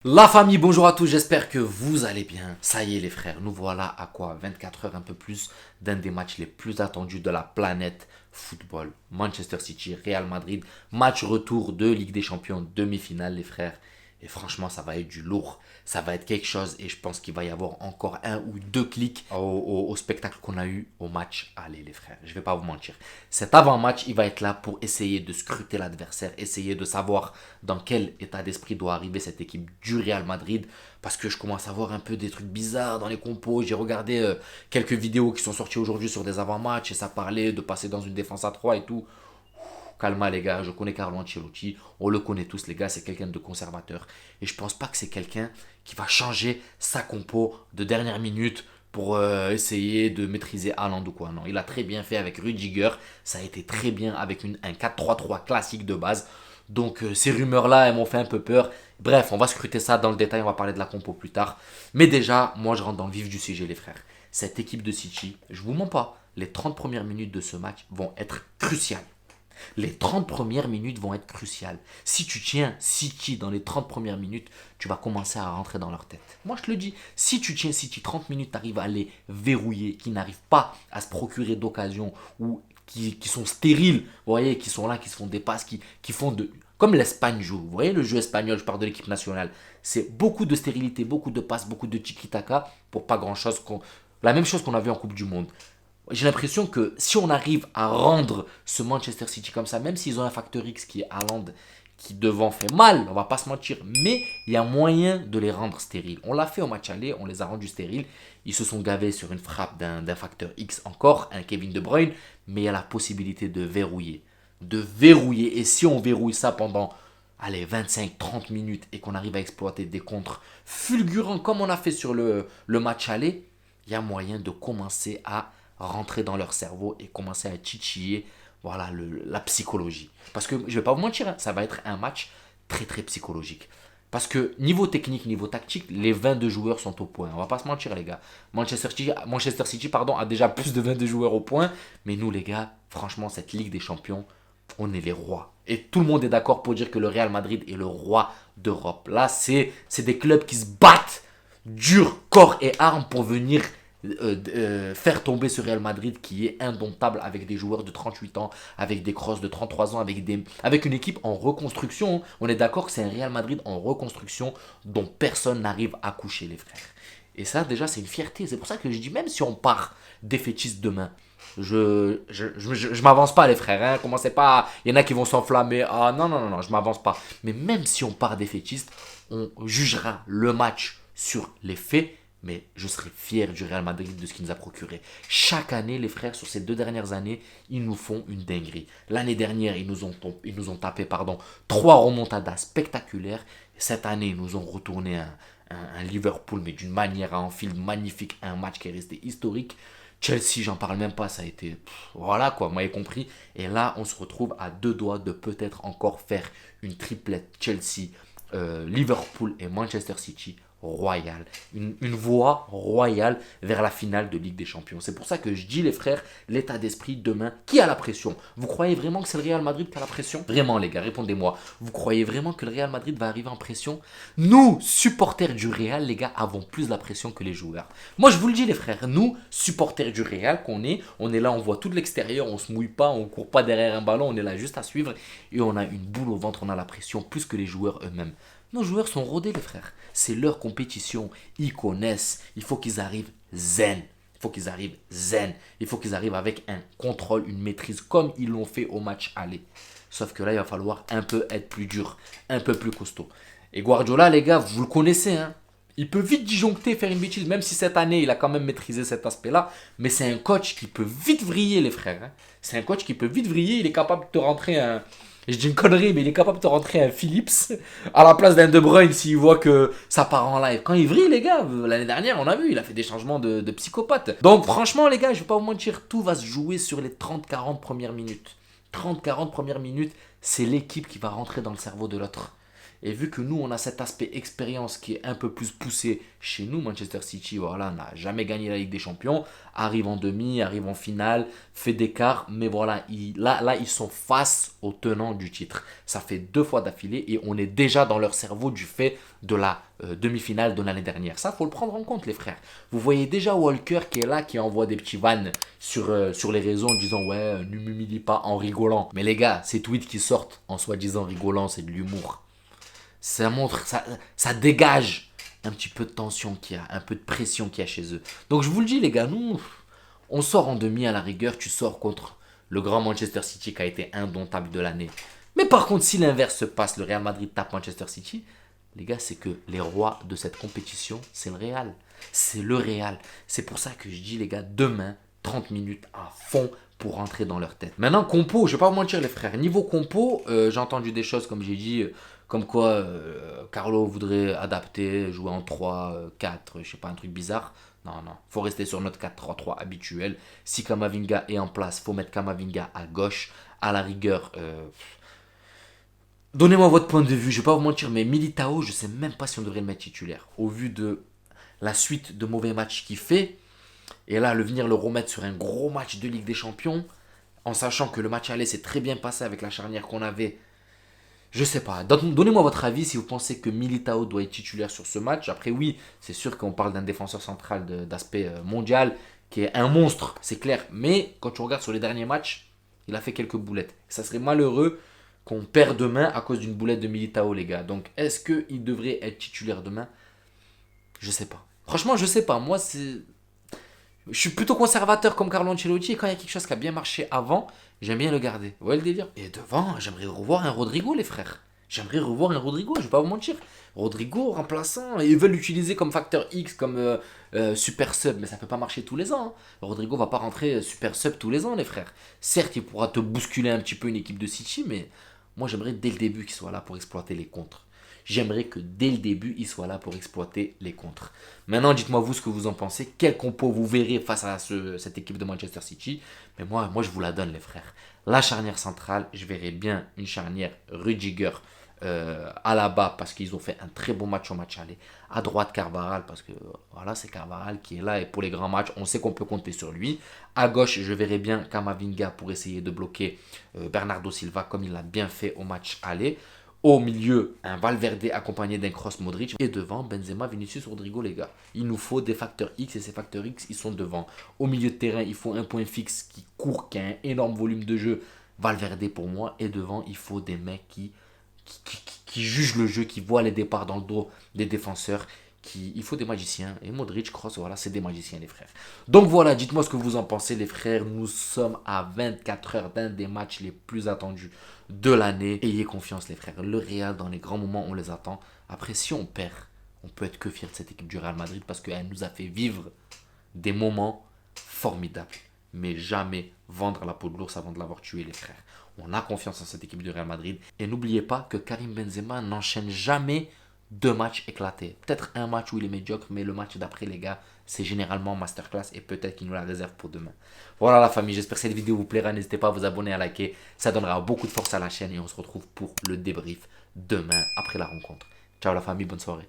La famille, bonjour à tous, j'espère que vous allez bien. Ça y est les frères, nous voilà à quoi 24 heures un peu plus d'un des matchs les plus attendus de la planète football. Manchester City, Real Madrid, match retour de Ligue des Champions, demi-finale les frères. Et franchement, ça va être du lourd, ça va être quelque chose et je pense qu'il va y avoir encore un ou deux clics au spectacle qu'on a eu au match. Allez les frères, je vais pas vous mentir. Cet avant-match, il va être là pour essayer de scruter l'adversaire, essayer de savoir dans quel état d'esprit doit arriver cette équipe du Real Madrid. Parce que je commence à voir un peu des trucs bizarres dans les compos. J'ai regardé quelques vidéos qui sont sorties aujourd'hui sur des avant-matchs et ça parlait de passer dans une défense à 3 et tout. Calma les gars, je connais Carlo Ancelotti, on le connaît tous les gars, c'est quelqu'un de conservateur. Et je pense pas que c'est quelqu'un qui va changer sa compo de dernière minute pour essayer de maîtriser Haaland ou quoi. Non, il a très bien fait avec Rudiger, ça a été très bien avec un 4-3-3 classique de base. Donc ces rumeurs-là, elles m'ont fait un peu peur. Bref, on va scruter ça dans le détail, on va parler de la compo plus tard. Mais déjà, moi je rentre dans le vif du sujet les frères. Cette équipe de City, je vous mens pas, les 30 premières minutes de ce match vont être cruciales. Les 30 premières minutes vont être cruciales. Si tu tiens City dans les 30 premières minutes, tu vas commencer à rentrer dans leur tête. Moi, je te le dis, si tu tiens City 30 minutes, tu arrives à les verrouiller, qui n'arrivent pas à se procurer d'occasion ou qui sont stériles, vous voyez, qui sont là, qui se font des passes, qui font de... Comme l'Espagne joue, vous voyez le jeu espagnol, je parle de l'équipe nationale, c'est beaucoup de stérilité, beaucoup de passes, beaucoup de tiki-taka pour pas grand-chose. La même chose qu'on a vu en Coupe du Monde. J'ai l'impression que si on arrive à rendre ce Manchester City comme ça, même s'ils ont un facteur X qui est Haaland, qui devant fait mal, on va pas se mentir, mais il y a moyen de les rendre stériles. On l'a fait au match aller, on les a rendus stériles. Ils se sont gavés sur une frappe d'un facteur X encore, un Kevin De Bruyne, mais il y a la possibilité de verrouiller. De verrouiller. Et si on verrouille ça pendant allez, 25-30 minutes et qu'on arrive à exploiter des contres fulgurants comme on a fait sur le match aller, il y a moyen de commencer à rentrer dans leur cerveau et commencer à titiller voilà, la psychologie. Parce que je ne vais pas vous mentir, hein, ça va être un match très très psychologique. Parce que niveau technique, niveau tactique, les 22 joueurs sont au point. On va pas se mentir les gars. Manchester City pardon, a déjà plus de 22 joueurs au point. Mais nous les gars, franchement, cette Ligue des Champions, on est les rois. Et tout le monde est d'accord pour dire que le Real Madrid est le roi d'Europe. Là, c'est des clubs qui se battent dur, corps et âme pour venir faire tomber ce Real Madrid qui est indomptable avec des joueurs de 38 ans, avec des crosses de 33 ans, avec une équipe en reconstruction. On est d'accord que c'est un Real Madrid en reconstruction dont personne n'arrive à coucher les frères. Et ça déjà c'est une fierté. C'est pour ça que je dis même si on part défaitiste demain, je m'avance pas les frères. Hein. Commencez pas. Il y en a qui vont s'enflammer. Ah non, non, non, non, je m'avance pas. Mais même si on part défaitiste, on jugera le match sur les faits. Mais je serai fier du Real Madrid de ce qu'il nous a procuré. Chaque année, les frères, sur ces 2 dernières années, ils nous font une dinguerie. L'année dernière, ils nous ont tapé 3 remontadas spectaculaires. Cette année, ils nous ont retourné un Liverpool, mais d'une manière à Anfield magnifique. Un match qui est resté historique. Chelsea, j'en parle même pas, ça a été... voilà quoi, vous m'avez compris. Et là, on se retrouve à 2 doigts de peut-être encore faire une triplette Chelsea, Liverpool et Manchester City royale. Une voie royale vers la finale de Ligue des Champions. C'est pour ça que je dis les frères, l'état d'esprit demain, qui a la pression? Vous croyez vraiment que c'est le Real Madrid qui a la pression? Vraiment les gars, répondez-moi. Vous croyez vraiment que le Real Madrid va arriver en pression? Nous, supporters du Real, les gars, avons plus la pression que les joueurs. Moi je vous le dis les frères, nous, supporters du Real on est là, on voit tout de l'extérieur, on se mouille pas, on court pas derrière un ballon, on est là juste à suivre et on a une boule au ventre, on a la pression plus que les joueurs eux-mêmes. Nos joueurs sont rodés, les frères. C'est leur compétition. Ils connaissent. Il faut qu'ils arrivent zen. Il faut qu'ils arrivent zen. Il faut qu'ils arrivent avec un contrôle, une maîtrise, comme ils l'ont fait au match aller. Sauf que là, il va falloir un peu être plus dur, un peu plus costaud. Et Guardiola, les gars, vous le connaissez, hein. Il peut vite disjoncter, faire une bêtise, même si cette année, il a quand même maîtrisé cet aspect-là. Mais c'est un coach qui peut vite vriller, les frères. Hein. C'est un coach qui peut vite vriller. Il est capable de te rentrer un, je dis une connerie, mais il est capable de rentrer un Phillips à la place d'un De Bruyne s'il voit que ça part en live. Quand il vrille, les gars, l'année dernière, on a vu, il a fait des changements de psychopathe. Donc, franchement, les gars, je vais pas vous mentir, tout va se jouer sur les 30-40 premières minutes. 30-40 premières minutes, c'est l'équipe qui va rentrer dans le cerveau de l'autre. Et vu que nous, on a cet aspect expérience qui est un peu plus poussé chez nous, Manchester City, voilà, n'a jamais gagné la Ligue des Champions, arrive en demi, arrive en finale, fait des quarts, mais voilà, là, ils sont face aux tenants du titre. Ça fait 2 fois d'affilée et on est déjà dans leur cerveau du fait de la demi-finale de l'année dernière. Ça, faut le prendre en compte, les frères. Vous voyez déjà Walker qui est là, qui envoie des petits vannes sur les réseaux en disant ouais, ne m'humilie pas en rigolant. Mais les gars, ces tweets qui sortent en soi-disant rigolant, c'est de l'humour. Ça montre, ça dégage un petit peu de tension qu'il y a, un peu de pression qu'il y a chez eux. Donc je vous le dis, les gars, nous, on sort en demi à la rigueur. Tu sors contre le grand Manchester City qui a été indomptable de l'année. Mais par contre, si l'inverse se passe, le Real Madrid tape Manchester City, les gars, c'est que les rois de cette compétition, c'est le Real. C'est le Real. C'est pour ça que je dis, les gars, demain, 30 minutes à fond pour rentrer dans leur tête. Maintenant, compo, je vais pas vous mentir, les frères. Niveau compo, j'ai entendu des choses, comme j'ai dit, comme quoi Carlo voudrait adapter, jouer en 3-4, je sais pas, un truc bizarre. Non, non, faut rester sur notre 4-3-3 habituel. Si Camavinga est en place, faut mettre Camavinga à gauche. À la rigueur, donnez-moi votre point de vue, je vais pas vous mentir, mais Militao, je sais même pas si on devrait le mettre titulaire. Au vu de la suite de mauvais matchs qu'il fait, et là, venir le remettre sur un gros match de Ligue des Champions, en sachant que le match aller s'est très bien passé avec la charnière qu'on avait. Je sais pas. Donnez-moi votre avis si vous pensez que Militao doit être titulaire sur ce match. Après, oui, c'est sûr qu'on parle d'un défenseur central d'aspect mondial qui est un monstre, c'est clair. Mais quand tu regardes sur les derniers matchs, il a fait quelques boulettes. Ça serait malheureux qu'on perd demain à cause d'une boulette de Militao, les gars. Donc, est-ce qu'il devrait être titulaire demain? Je sais pas. Franchement, je sais pas. Moi, je suis plutôt conservateur comme Carlo Ancelotti et quand il y a quelque chose qui a bien marché avant, j'aime bien le garder. Vous voyez le délire? Et devant, j'aimerais revoir un Rodrigo, les frères. J'aimerais revoir un Rodrigo, je vais pas vous mentir. Rodrigo, remplaçant, ils veulent l'utiliser comme facteur X, comme super sub, mais ça peut pas marcher tous les ans. Hein. Rodrigo va pas rentrer super sub tous les ans, les frères. Certes, il pourra te bousculer un petit peu une équipe de City, mais moi j'aimerais dès le début qu'il soit là pour exploiter les contres. J'aimerais que dès le début, il soit là pour exploiter les contres. Maintenant, dites-moi vous ce que vous en pensez. Quel compo vous verrez face à cette équipe de Manchester City. Mais moi, je vous la donne, les frères. La charnière centrale, je verrais bien une charnière Rudiger à la bas parce qu'ils ont fait un très bon match au match aller. À droite, Carvajal parce que voilà, c'est Carvajal qui est là et pour les grands matchs, on sait qu'on peut compter sur lui. À gauche, je verrais bien Camavinga pour essayer de bloquer Bernardo Silva comme il l'a bien fait au match aller. Au milieu, un Valverde accompagné d'un cross Modric. Et devant, Benzema, Vinicius, Rodrigo, les gars. Il nous faut des facteurs X et ces facteurs X, ils sont devant. Au milieu de terrain, il faut un point fixe qui court, qui a un énorme volume de jeu. Valverde pour moi. Et devant, il faut des mecs qui jugent le jeu, qui voient les départs dans le dos des défenseurs. Il faut des magiciens. Et Modric, Kroos, voilà, c'est des magiciens, les frères. Donc voilà, dites-moi ce que vous en pensez, les frères. Nous sommes à 24 heures d'un des matchs les plus attendus de l'année. Ayez confiance, les frères. Le Real, dans les grands moments, on les attend. Après, si on perd, on peut être que fier de cette équipe du Real Madrid parce qu'elle nous a fait vivre des moments formidables. Mais jamais vendre la peau de l'ours avant de l'avoir tué, les frères. On a confiance en cette équipe du Real Madrid. Et n'oubliez pas que Karim Benzema n'enchaîne jamais deux matchs éclatés. Peut-être un match où il est médiocre, mais le match d'après, les gars, c'est généralement masterclass et peut-être qu'il nous la réserve pour demain. Voilà la famille, j'espère que cette vidéo vous plaira. N'hésitez pas à vous abonner, à liker. Ça donnera beaucoup de force à la chaîne et on se retrouve pour le débrief demain après la rencontre. Ciao la famille, bonne soirée.